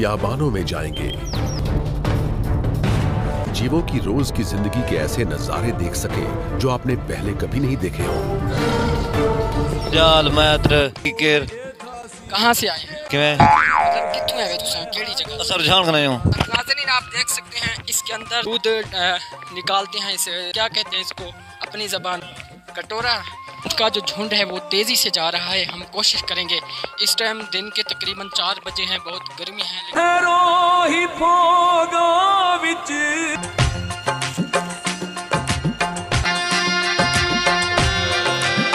बियाबानों में जाएंगे, जीवों की रोज की जिंदगी के ऐसे नजारे देख सके जो आपने पहले कभी नहीं देखे हो। कहाँ से आए हैं? कितने आए तुम? केड़ी जगह? सरझान का नहीं हूँ। नाज़रीन, आप देख सकते हैं इसके अंदर दूध निकालते हैं। इसे क्या कहते हैं? इसको अपनी जबान कटोरा। का जो झुंड है वो तेज़ी से जा रहा है। हम कोशिश करेंगे। इस टाइम दिन के तकरीबन 4 बजे हैं। बहुत गर्मी है,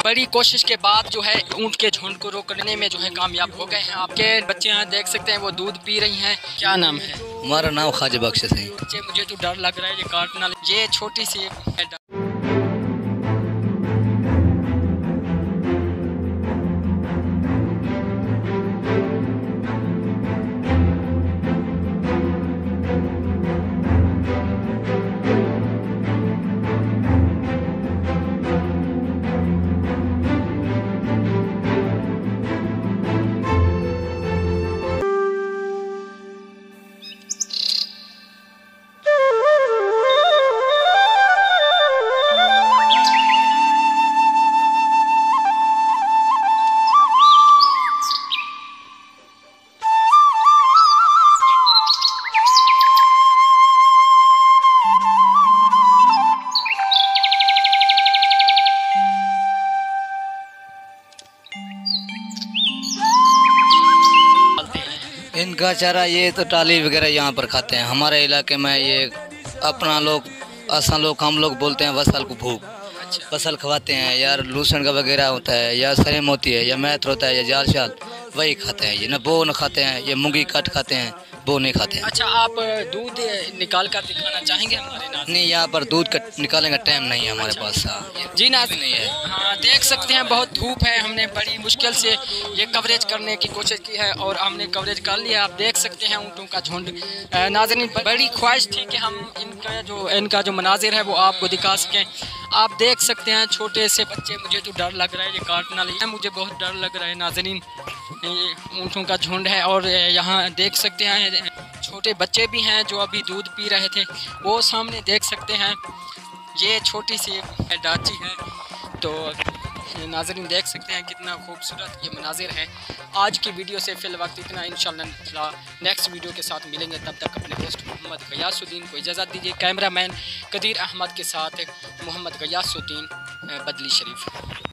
बड़ी कोशिश के बाद जो है ऊंट के झुंड को रोकने में जो है कामयाब हो गए हैं। आपके बच्चे यहाँ देख सकते हैं, वो दूध पी रही हैं। क्या नाम है? हमारा नाम ख्वाजा बख्श है। बच्चे, मुझे तो डर लग रहा है ये काटना। ये छोटी सी इनका चारा ये तो टाली वगैरह यहाँ पर खाते हैं। हमारे इलाके में ये अपना लोग हम लोग बोलते हैं वसल को भूख। फसल खवाते हैं यार, लूसन का वगैरह होता है या सरेम होती है या मैथ होता है या जाल शाल, वही खाते हैं। ये न बो न खाते हैं, ये मूंगी कट खाते हैं, वो नहीं खाते हैं। अच्छा, आप दूध निकाल कर दिखाना चाहेंगे हमारे नाज़रीन? नहीं, यहाँ पर दूध का निकालने का टाइम नहीं है हमारे पास। जी नाज़रीन, नहीं है। हाँ, देख सकते हैं बहुत धूप है। हमने बड़ी मुश्किल से ये कवरेज करने की कोशिश की है और हमने कवरेज कर लिया। आप देख सकते हैं ऊँटों का झुंड। नाज़रीन, बड़ी ख्वाहिश थी कि हम इनका जो मनाजिर है वो आपको दिखा सकें। आप देख सकते हैं छोटे से बच्चे। मुझे तो डर लग रहा है ये काटना है, मुझे बहुत डर लग रहा है। नाज़रीन, ये ऊँटों का झुंड है और यहाँ देख सकते हैं छोटे बच्चे भी हैं जो अभी दूध पी रहे थे। वो सामने देख सकते हैं, ये छोटी सी डाची है। तो नाज़रीन देख सकते हैं कितना खूबसूरत ये मनाजिर है। आज की वीडियो से फ़िल वक्त इतना। इंशाल्लाह नेक्स्ट वीडियो के साथ मिलेंगे। तब तक अपने दोस्त मोहम्मद गयासुद्दीन को इजाज़त दीजिए। कैमरामैन कदीर अहमद के साथ मोहम्मद गयासुद्दीन, बदली शरीफ।